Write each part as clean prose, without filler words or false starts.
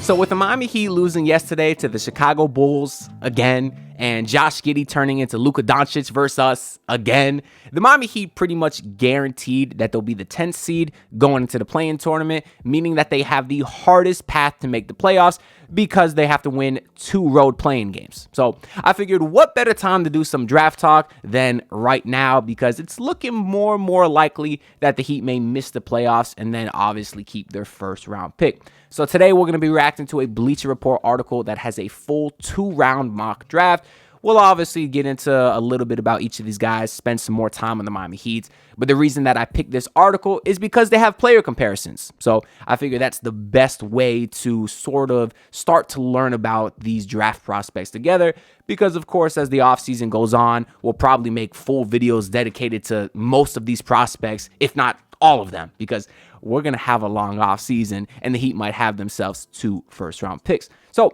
So with the Miami Heat losing yesterday to the Chicago Bulls again, and Josh Giddey turning into Luka Doncic versus us again, the Miami Heat pretty much guaranteed that they'll be the 10th seed going into the play-in tournament, meaning that they have the hardest path to make the playoffs because they have to win 2 road playing games. So I figured what better time to do some draft talk than right now, because it's looking more and more likely that the Heat may miss the playoffs and then obviously keep their first round pick. So today we're going to be reacting to a Bleacher Report article that has a full 2-round mock draft. We'll obviously get into a little bit about each of these guys, spend some more time on the Miami Heat. But the reason that I picked this article is because they have player comparisons. So I figure that's the best way to sort of start to learn about these draft prospects together. Because, of course, as the offseason goes on, we'll probably make full videos dedicated to most of these prospects, if not all of them, because we're going to have a long offseason and the Heat might have themselves 2 first-round picks. So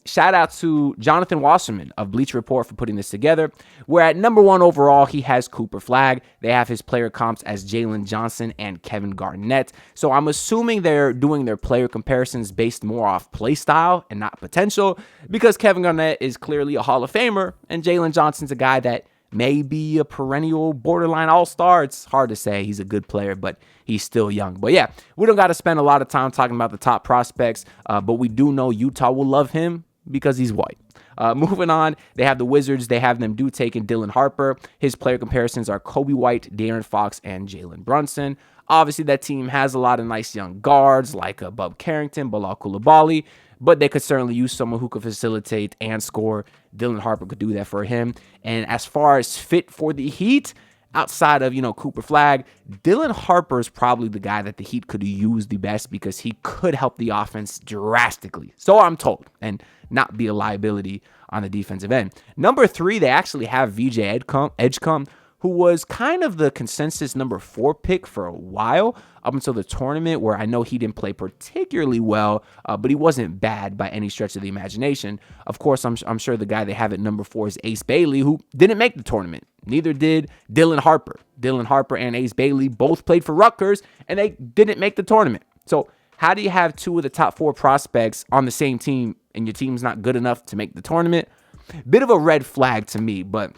shout out to Jonathan Wasserman of Bleacher Report for putting this together, where at number 1 overall, he has Cooper Flagg. They have his player comps as Jalen Johnson and Kevin Garnett. So I'm assuming they're doing their player comparisons based more off play style and not potential, because Kevin Garnett is clearly a Hall of Famer and Jalen Johnson's a guy that may be a perennial borderline all-star. It's hard to say. He's a good player, but he's still young. But yeah, we don't got to spend a lot of time talking about the top prospects, but we do know Utah will love him because he's white. Moving on, they have the Wizards. They have them taking Dylan Harper. His player comparisons are Kobe White, De'Aaron Fox, and Jalen Brunson. Obviously, that team has a lot of nice young guards like Bub Carrington, Bilal Coulibaly, but they could certainly use someone who could facilitate and score. Dylan Harper could do that for him. And as far as fit for the Heat, outside of, Cooper Flagg, Dylan Harper is probably the guy that the Heat could use the best because he could help the offense drastically. So I'm told, and not be a liability on the defensive end. Number 3, they actually have VJ Edgecombe, who was kind of the consensus number 4 pick for a while up until the tournament, where I know he didn't play particularly well, but he wasn't bad by any stretch of the imagination. Of course, I'm sure the guy they have at number 4 is Ace Bailey, who didn't make the tournament. Neither did Dylan Harper. Dylan Harper and Ace Bailey both played for Rutgers, and they didn't make the tournament. So how do you have 2 of the top 4 prospects on the same team, and your team's not good enough to make the tournament? Bit of a red flag to me, but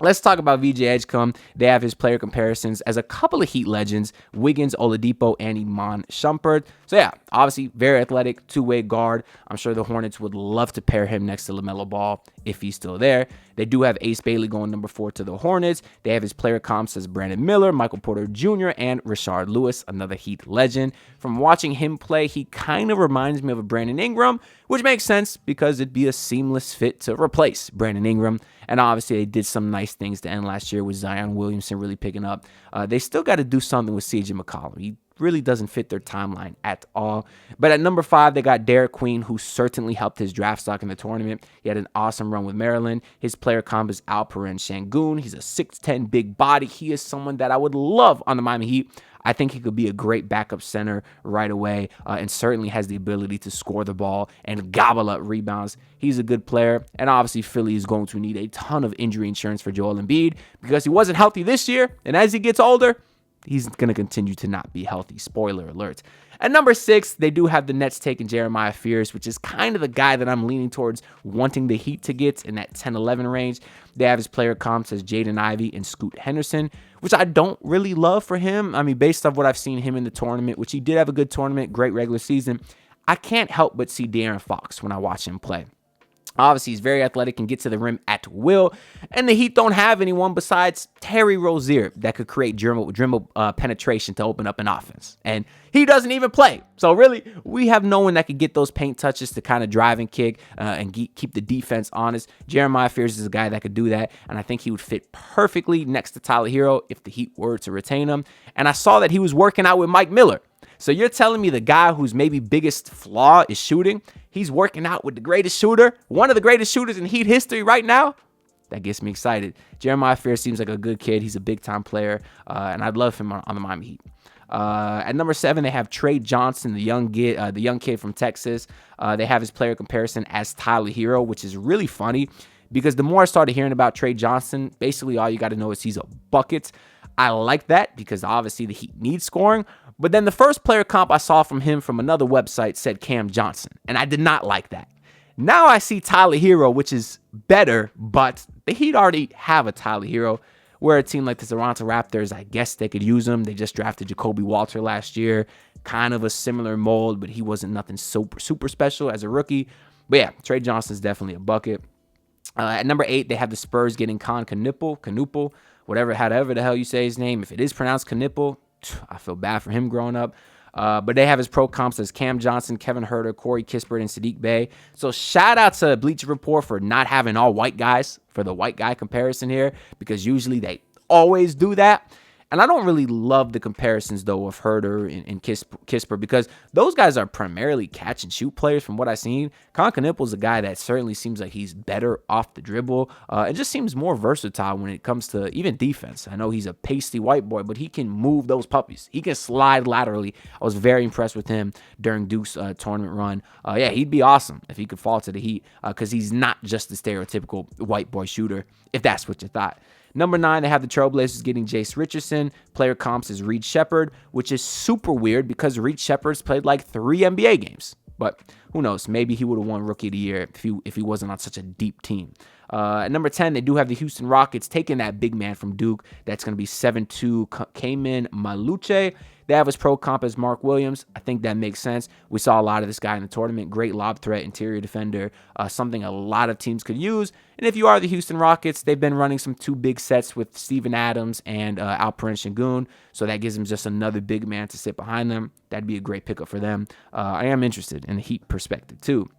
let's talk about VJ Edgecombe. They have his player comparisons as a couple of Heat legends, Wiggins, Oladipo, and Iman Shumpert. So yeah, obviously very athletic, 2-way guard. I'm sure the Hornets would love to pair him next to LaMelo Ball if he's still there. They do have Ace Bailey going number 4 to the Hornets. They have his player comps as Brandon Miller, Michael Porter Jr., and Rashard Lewis, another Heat legend. From watching him play, he kind of reminds me of a Brandon Ingram, which makes sense because it'd be a seamless fit to replace Brandon Ingram. And obviously, they did some nice things to end last year with Zion Williamson really picking up. They still got to do something with CJ McCollum. He really doesn't fit their timeline at all. But at number 5, they got Derek Queen, who certainly helped his draft stock in the tournament. He had an awesome run with Maryland. His player comp is Alperen Şengün. He's a 6'10 big body. He is someone that I would love on the Miami Heat. I think he could be a great backup center right away, and certainly has the ability to score the ball and gobble up rebounds. He's a good player, and obviously Philly is going to need a ton of injury insurance for Joel Embiid because he wasn't healthy this year, and as he gets older, he's going to continue to not be healthy. Spoiler alert. At number 6, they do have the Nets taking Jeremiah Fears, which is kind of the guy that I'm leaning towards wanting the Heat to get in that 10-11 range. They have his player comps as Jaden Ivey and Scoot Henderson, which I don't really love for him. I mean, based off what I've seen him in the tournament, which he did have a good tournament, great regular season, I can't help but see De'Aaron Fox when I watch him play. Obviously, he's very athletic and gets to the rim at will. And the Heat don't have anyone besides Terry Rozier that could create dribble penetration to open up an offense. And he doesn't even play. So really, we have no one that could get those paint touches to kind of drive and kick and keep the defense honest. Jeremiah Fears is a guy that could do that. And I think he would fit perfectly next to Tyler Hero if the Heat were to retain him. And I saw that he was working out with Mike Miller. So you're telling me the guy whose maybe biggest flaw is shooting, he's working out with the greatest shooter, one of the greatest shooters in Heat history right now? That gets me excited. Jeremiah Fears seems like a good kid. He's a big-time player, and I'd love him on the Miami Heat. At number 7, they have Trey Johnson, the young kid from Texas. They have his player comparison as Tyler Hero, which is really funny because the more I started hearing about Trey Johnson, basically all you got to know is he's a bucket. I like that because obviously the Heat need scoring. But then the first player comp I saw from him from another website said Cam Johnson, and I did not like that. Now I see Tyler Hero, which is better, but the Heat already have a Tyler Hero. Where a team like the Toronto Raptors, I guess they could use him. They just drafted Jacoby Walter last year. Kind of a similar mold, but he wasn't nothing super special as a rookie. But yeah, Trey Johnson's definitely a bucket. At number 8, they have the Spurs getting Knuppel, however the hell you say his name. If it is pronounced Knuppel, I feel bad for him growing up. But they have his pro comps as Cam Johnson, Kevin Huerter, Corey Kispert, and Sadiq Bey. So shout out to Bleacher Report for not having all white guys for the white guy comparison here, because usually they always do that. And I don't really love the comparisons, though, of Huerter and Kispert, because those guys are primarily catch-and-shoot players from what I've seen. Knuppel's a guy that certainly seems like he's better off the dribble. It just seems more versatile when it comes to even defense. I know he's a pasty white boy, but he can move those puppies. He can slide laterally. I was very impressed with him during Duke's tournament run. Yeah, he'd be awesome if he could fall to the Heat, because he's not just the stereotypical white boy shooter, if that's what you thought. Number 9, they have the Trailblazers getting Jace Richardson. Player comps is Reed Shepherd, which is super weird because Reed Shepherd's played like 3 NBA games. But who knows? Maybe he would have won Rookie of the Year if he wasn't on such a deep team. At number 10, they do have the Houston Rockets taking that big man from Duke. That's going to be 7'2", Kamen Maluche. They have his pro comp as Mark Williams. I think that makes sense. We saw a lot of this guy in the tournament. Great lob threat, interior defender, something a lot of teams could use. And if you are the Houston Rockets, they've been running some 2 big sets with Steven Adams and Alperen Sengun. So that gives them just another big man to sit behind them. That'd be a great pickup for them. I am interested in the Heat perspective too.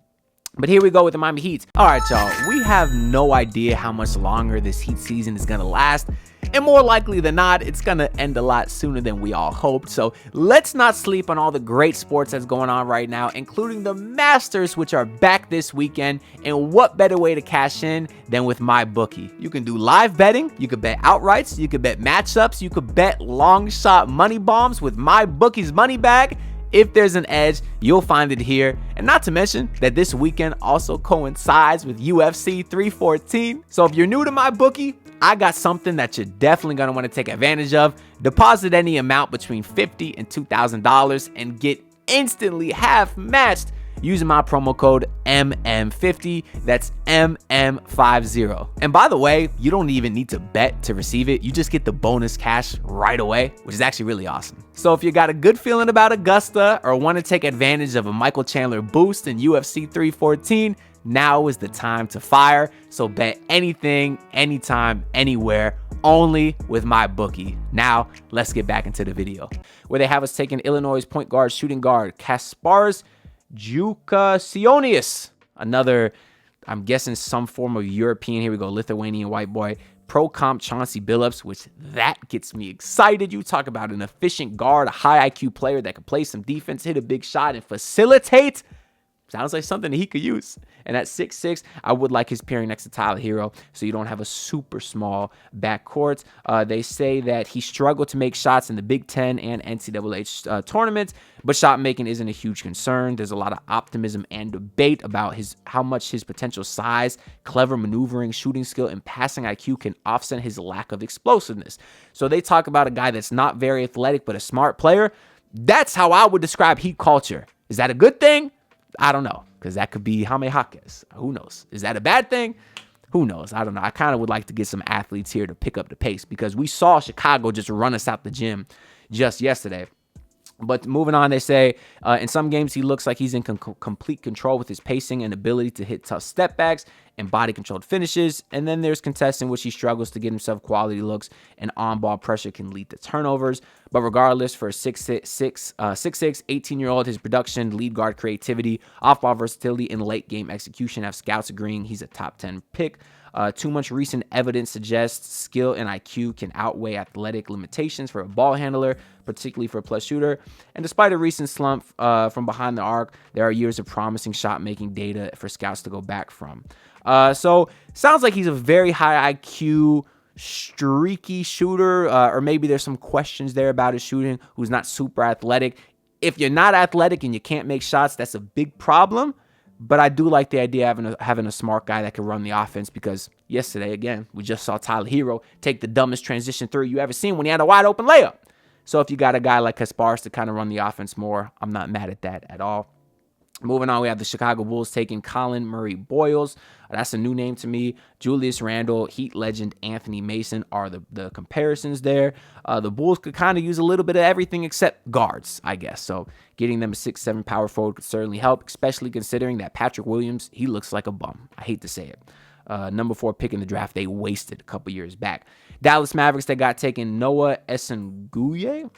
But here we go with the Miami Heat. All right, y'all. We have no idea how much longer this Heat season is going to last. And more likely than not, it's going to end a lot sooner than we all hoped. So let's not sleep on all the great sports that's going on right now, including the Masters, which are back this weekend. And what better way to cash in than with MyBookie? You can do live betting. You could bet outrights. You could bet matchups. You could bet long shot money bombs with MyBookie's money bag. If there's an edge, you'll find it here. And not to mention that this weekend also coincides with UFC 314. So if you're new to MyBookie, I got something that you're definitely going to want to take advantage of. Deposit any amount between $50 and $2,000 and get instantly half matched using my promo code MM50. That's MM50. And by the way, you don't even need to bet to receive it. You just get the bonus cash right away, which is actually really awesome. So if you got a good feeling about Augusta or want to take advantage of a Michael Chandler boost in UFC 314, now is the time to fire. So bet anything, anytime, anywhere, only with MyBookie. Now, let's get back into the video, where they have us taking Illinois point guard, shooting guard, Kasparas Jakucionis. Another, I'm guessing, some form of European. Here we go, Lithuanian white boy. Pro comp Chauncey Billups, which that gets me excited. You talk about an efficient guard, a high IQ player that can play some defense, hit a big shot, and facilitate. Sounds like something that he could use. And at 6'6", I would like his pairing next to Tyler Hero, so you don't have a super small backcourt. They say that he struggled to make shots in the Big Ten and NCAA tournaments, but shot making isn't a huge concern. There's a lot of optimism and debate about how much his potential size, clever maneuvering, shooting skill, and passing IQ can offset his lack of explosiveness. So they talk about a guy that's not very athletic, but a smart player. That's how I would describe Heat culture. Is that a good thing? I don't know, because that could be Jaime Jaquez. Who knows? Is that a bad thing? Who knows? I don't know. I kind of would like to get some athletes here to pick up the pace, because we saw Chicago just run us out the gym just yesterday. But moving on, they say in some games he looks like he's in complete control with his pacing and ability to hit tough step backs and body-controlled finishes. And then there's contests in which he struggles to get himself quality looks, and on-ball pressure can lead to turnovers. But regardless, for a 6'6", 18-year-old, his production, lead guard creativity, off-ball versatility, and late-game execution have scouts agreeing he's a top 10 pick. Too much recent evidence suggests skill and IQ can outweigh athletic limitations for a ball handler, particularly for a plus shooter. And despite a recent slump from behind the arc, there are years of promising shot-making data for scouts to go back from. So sounds like he's a very high IQ, streaky shooter, or maybe there's some questions there about his shooting, who's not super athletic. If you're not athletic and you can't make shots, that's a big problem. But I do like the idea of having a smart guy that can run the offense, because yesterday, again, we just saw Tyler Hero take the dumbest transition through you ever seen when he had a wide open layup. So if you got a guy like Kasparas to kind of run the offense more, I'm not mad at that at all. Moving on, we have the Chicago Bulls taking Colin Murray Boyles. That's a new name to me. Julius Randle, Heat legend Anthony Mason are the comparisons there. The Bulls could kind of use a little bit of everything except guards, I guess. So getting them a 6'7" power forward could certainly help, especially considering that Patrick Williams, he looks like a bum. I hate to say it. Number 4 pick in the draft, they wasted a couple years back. Dallas Mavericks, they got taken Noah Esenguye.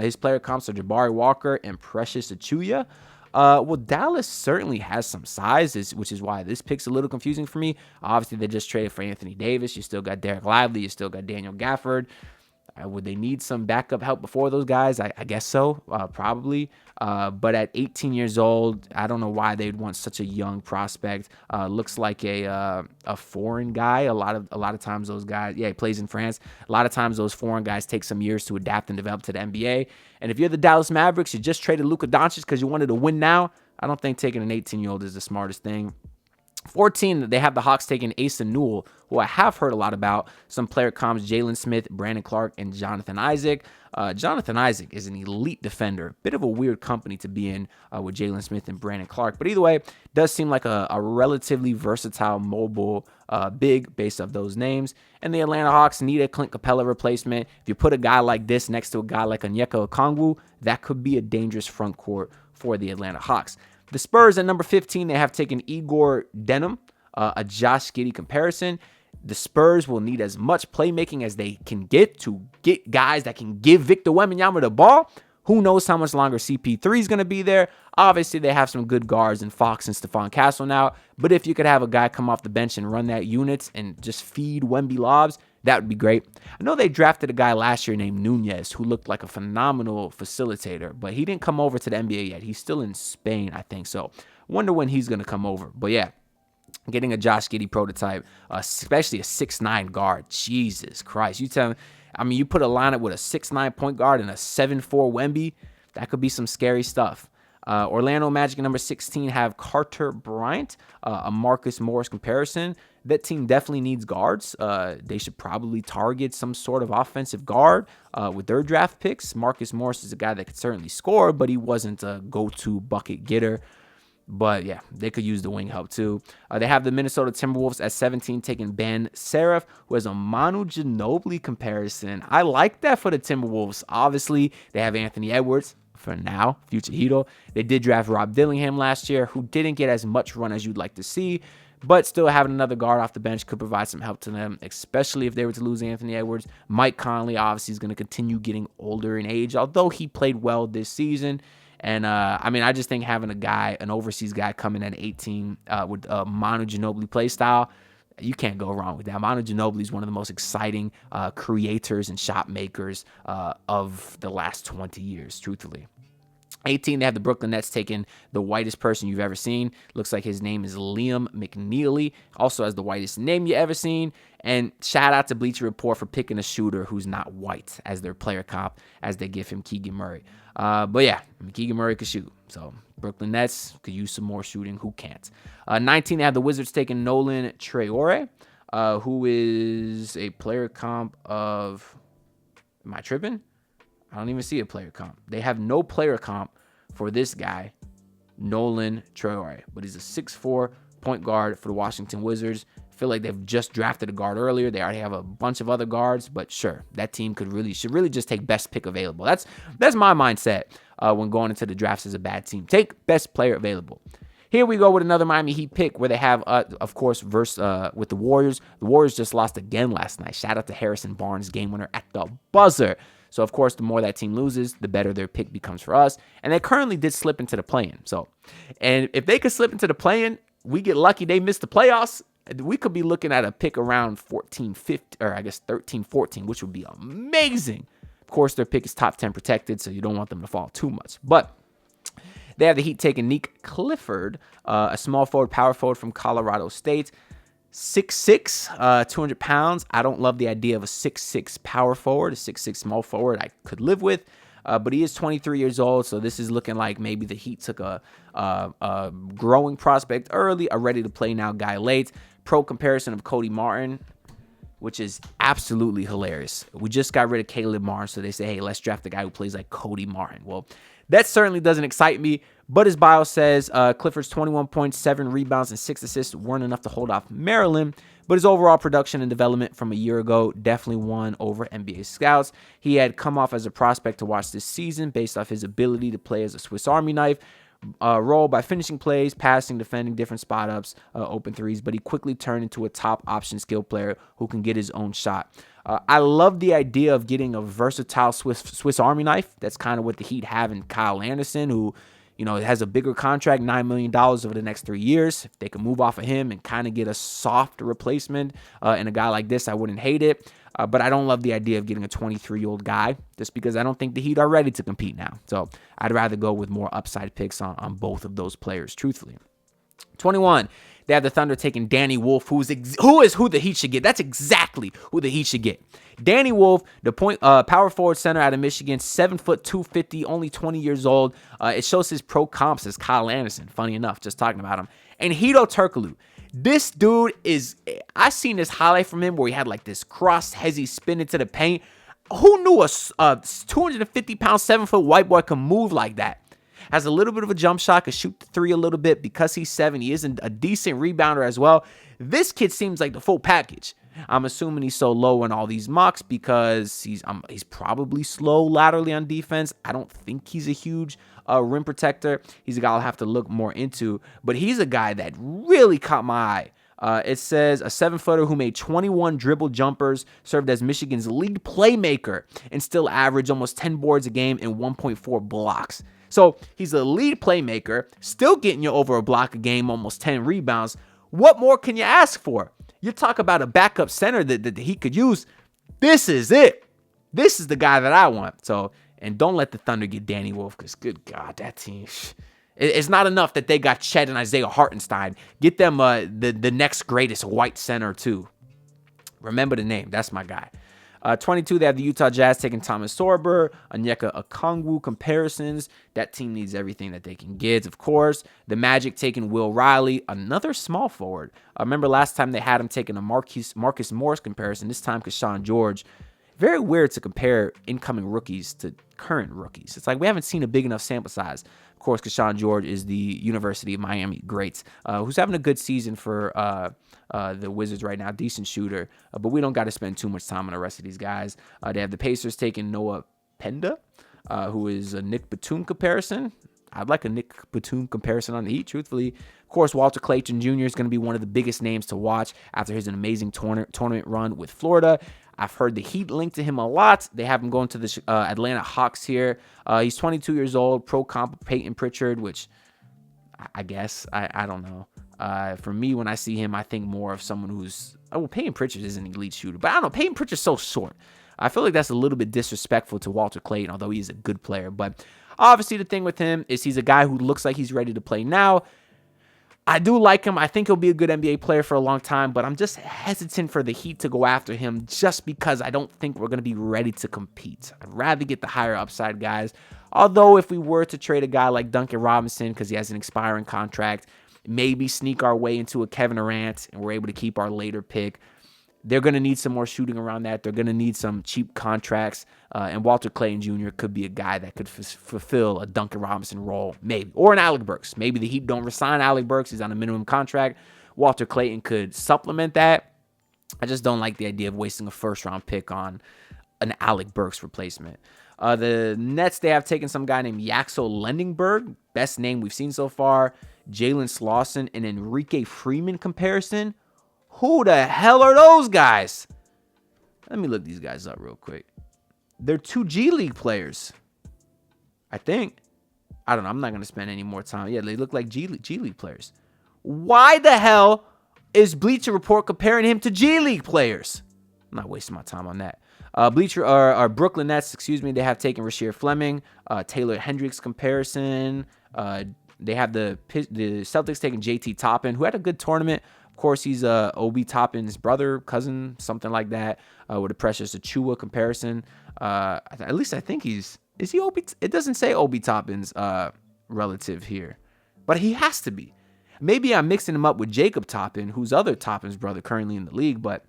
His player comps are Jabari Walker and Precious Achuya. Well, Dallas certainly has some size, which is why this pick's a little confusing for me. Obviously, they just traded for Anthony Davis. You still got Derek Lively. You still got Daniel Gafford. Would they need some backup help before those guys? I guess so, probably. But at 18 years old, I don't know why they'd want such a young prospect. Looks like a foreign guy. A lot of times those guys, he plays in France. A lot of times those foreign guys take some years to adapt and develop to the NBA. And if you're the Dallas Mavericks, you just traded Luka Doncic because you wanted to win now. I don't think taking an 18-year-old is the smartest thing. 14, they have the Hawks taking Asa Newell, who I have heard a lot about. Some player comps, Jalen Smith, Brandon Clark, and Jonathan Isaac. Jonathan Isaac is an elite defender. Bit of a weird company to be in with Jalen Smith and Brandon Clark. But either way, does seem like a relatively versatile, mobile big based off those names. And the Atlanta Hawks need a Clint Capella replacement. If you put a guy like this next to a guy like Onyeka Okongwu, that could be a dangerous front court for the Atlanta Hawks. The Spurs at number 15, they have taken Igor Denham, a Josh Giddey comparison. The Spurs will need as much playmaking as they can get to get guys that can give Victor Wembanyama the ball. Who knows how much longer CP3 is going to be there. Obviously, they have some good guards in Fox and Stephon Castle now. But if you could have a guy come off the bench and run that unit and just feed Wemby lobs, that would be great. I know they drafted a guy last year named Nunez who looked like a phenomenal facilitator, but he didn't come over to the NBA yet. He's still in Spain, I think. So wonder when he's going to come over. But yeah, getting a Josh Giddey prototype, especially a 6'9" guard. Jesus Christ. You put a lineup with a 6'9" point guard and a 7'4" Wemby, that could be some scary stuff. Orlando Magic number 16 have Carter Bryant, a Marcus Morris comparison. That team definitely needs guards. They should probably target some sort of offensive guard with their draft picks. Marcus Morris is a guy that could certainly score, but he wasn't a go-to bucket getter. But yeah, they could use the wing help too. They have the Minnesota Timberwolves at 17 taking Ben Seraph, who has a Manu Ginobili comparison. I like that for the Timberwolves. Obviously, they have Anthony Edwards. For now, future Hedo. They did draft Rob Dillingham last year, who didn't get as much run as you'd like to see, but still having another guard off the bench could provide some help to them, especially if they were to lose Anthony Edwards. Mike Conley obviously is going to continue getting older in age, although he played well this season. And, I just think having an overseas guy coming at 18 with a Manu Ginobili play style, you can't go wrong with that. Manu Ginobili is one of the most exciting creators and shot makers of the last 20 years, truthfully. 18, they have the Brooklyn Nets taking the whitest person you've ever seen. Looks like his name is Liam McNeely. Also has the whitest name you ever seen. And shout out to Bleacher Report for picking a shooter who's not white as their player comp as they give him Keegan Murray. But yeah, Keegan Murray could shoot. So Brooklyn Nets could use some more shooting. Who can't? 19, they have the Wizards taking Nolan Traore, who is a player comp of... Am I tripping? I don't even see a player comp. They have no player comp for this guy, Nolan Traore. But he's a 6'4" point guard for the Washington Wizards. I feel like they've just drafted a guard earlier. They already have a bunch of other guards. But sure, that team should really just take best pick available. That's my mindset when going into the drafts as a bad team. Take best player available. Here we go with another Miami Heat pick where they have, of course, with the Warriors. The Warriors just lost again last night. Shout out to Harrison Barnes, game winner at the buzzer. So, of course, the more that team loses, the better their pick becomes for us. And they currently did slip into the play-in. And if they could slip into the play-in, we get lucky they missed the playoffs. We could be looking at a pick around 13, 14, which would be amazing. Of course, their pick is top 10 protected, so you don't want them to fall too much. But they have the Heat taking Nique Clifford, a small forward, power forward from Colorado State. 6'6", 200 pounds. I don't love the idea of a 6'6" power forward. A 6'6" small forward I could live with. but he is 23 years old, so this is looking like maybe the Heat took a growing prospect early, a ready-to-play now guy late. Pro comparison of Cody Martin, which is absolutely hilarious. We just got rid of Caleb Martin, so they say, hey, let's draft the guy who plays like Cody Martin. Well, that certainly doesn't excite me, but his bio says Clifford's 21 points, 7 rebounds, and 6 assists weren't enough to hold off Maryland, but his overall production and development from a year ago definitely won over NBA scouts. He had come off as a prospect to watch this season based off his ability to play as a Swiss Army knife, role by finishing plays, passing, defending, different spot ups, open threes, but he quickly turned into a top option skill player who can get his own shot. I love the idea of getting a versatile Swiss Army knife. That's kind of what the Heat have in Kyle Anderson, who, has a bigger contract, $9 million over the next 3 years. If they can move off of him and kind of get a soft replacement in a guy like this, I wouldn't hate it. But I don't love the idea of getting a 23-year-old guy just because I don't think the Heat are ready to compete now. So I'd rather go with more upside picks on both of those players, truthfully. 21, they have the Thunder taking Danny Wolf, who is who the Heat should get. That's exactly who the Heat should get. Danny Wolf, the power forward center out of Michigan, 7 foot 250, only 20 years old. It shows his pro comps as Kyle Anderson, funny enough, just talking about him. And Hedo Turkoglu. This dude I seen this highlight from him where he had like this cross hezzy spin into the paint. Who knew a 250-pound, 7-foot white boy can move like that? Has a little bit of a jump shot, can shoot the three a little bit. Because he's 7, he isn't a decent rebounder as well. This kid seems like the full package. I'm assuming he's so low in all these mocks because he's probably slow laterally on defense. I don't think he's a huge rim protector. He's a guy I'll have to look more into. But he's a guy that really caught my eye. It says a 7-footer who made 21 dribble jumpers, served as Michigan's lead playmaker, and still averaged almost 10 boards a game and 1.4 blocks. So he's a lead playmaker, still getting you over a block a game, almost 10 rebounds. What more can you ask for? You talk about a backup center that he could use. This is it. This is the guy that I want. So, and don't let the Thunder get Danny Wolf, because good God, that team. It's not enough that they got Chet and Isaiah Hartenstein. Get them the next greatest white center too. Remember the name. That's my guy. 22, they have the Utah Jazz taking Thomas Sorber, Onyeka Okongwu comparisons. That team needs everything that they can get, of course. The Magic taking Will Riley, another small forward. I remember last time they had him taking a Marcus Morris comparison, this time Keshawn George. Very weird to compare incoming rookies to current rookies. It's like we haven't seen a big enough sample size. Of course, Keshawn George is the University of Miami great, who's having a good season for the Wizards right now. Decent shooter, but we don't got to spend too much time on the rest of these guys. They have the Pacers taking Noah Penda, who is a Nick Batum comparison. I'd like a Nick Batum comparison on the Heat, truthfully. Of course, Walter Clayton Jr. is going to be one of the biggest names to watch after his amazing tournament run with Florida. I've heard the Heat linked to him a lot. They have him going to the Atlanta Hawks here. He's 22 years old, pro comp Peyton Pritchard, which I guess, I don't know. For me, when I see him, I think more of someone who's, Peyton Pritchard is an elite shooter, but I don't know, Peyton Pritchard's so short. I feel like that's a little bit disrespectful to Walter Clayton, although he's a good player. But obviously the thing with him is he's a guy who looks like he's ready to play now. I do like him. I think he'll be a good NBA player for a long time, but I'm just hesitant for the Heat to go after him just because I don't think we're going to be ready to compete. I'd rather get the higher upside guys. Although if we were to trade a guy like Duncan Robinson because he has an expiring contract, maybe sneak our way into a Kevin Durant and we're able to keep our later pick, they're going to need some more shooting around that. They're going to need some cheap contracts. And Walter Clayton Jr. could be a guy that could fulfill a Duncan Robinson role, maybe. Or an Alec Burks. Maybe the Heat don't resign Alec Burks. He's on a minimum contract. Walter Clayton could supplement that. I just don't like the idea of wasting a first-round pick on an Alec Burks replacement. The Nets, they have taken some guy named Yaxel Lendenberg. Best name we've seen so far. Jalen Slauson and Enrique Freeman comparison. Who the hell are those guys? Let me look these guys up real quick. They're 2 G League players, I think. I don't know. I'm not going to spend any more time. Yeah, they look like G League players. Why the hell is Bleacher Report comparing him to G League players? I'm not wasting my time on that. Brooklyn Nets, they have taken Rasheer Fleming, Taylor Hendricks comparison. They have the Celtics taking JT Toppin, who had a good tournament. Of course, he's Obi Toppin's brother, cousin, something like that, with a Precious Achua comparison. At least I think he's Is he Obi? It doesn't say Obi Toppin's relative here, but he has to be. Maybe I'm mixing him up with Jacob Toppin, who's other Toppin's brother currently in the league. But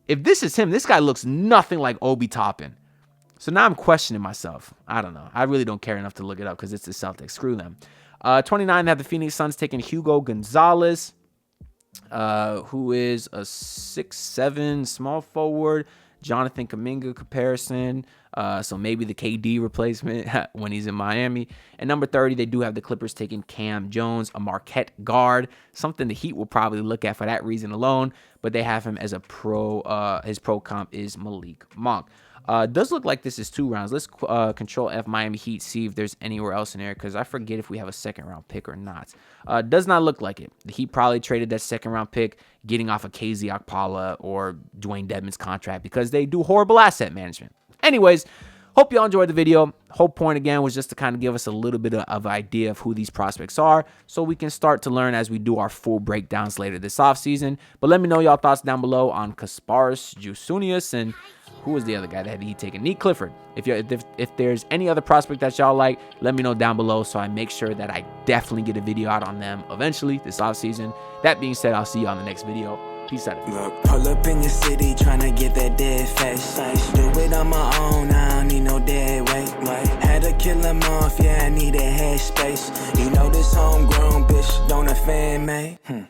if this is him, this guy looks nothing like Obi Toppin. So now I'm questioning myself. I don't know. I really don't care enough to look it up because it's the Celtics. Screw them. 29, they have the Phoenix Suns taking Hugo Gonzalez, who is a 6'7" small forward. Jonathan Kuminga comparison. So maybe the KD replacement when he's in Miami. And number 30, they do have the Clippers taking Cam Jones, a Marquette guard. Something the Heat will probably look at for that reason alone. But they have him as a pro. His pro comp is Malik Monk. Does look like this is 2 rounds. Let's control F Miami Heat, see if there's anywhere else in there, because I forget if we have a second-round pick or not. Does not look like it. The Heat probably traded that second-round pick, getting off of KZ Okpala or Dwayne Dedmon's contract, because they do horrible asset management. Anyways, hope y'all enjoyed the video. Whole point, again, was just to kind of give us a little bit of idea of who these prospects are, so we can start to learn as we do our full breakdowns later this offseason. But let me know y'all thoughts down below on Kasparas, Jakucionis, and who was the other guy that had he taken? Nique Clifford. If there's any other prospect that y'all like, let me know down below so I make sure that I definitely get a video out on them eventually this offseason. That being said, I'll see you on the next video. Peace out. Look, pull up in your city tryna get that dead face. Do it on my own, I don't need no dead weight. Had to kill him off, yeah, I need a head space. You know this homegrown bitch don't offend me.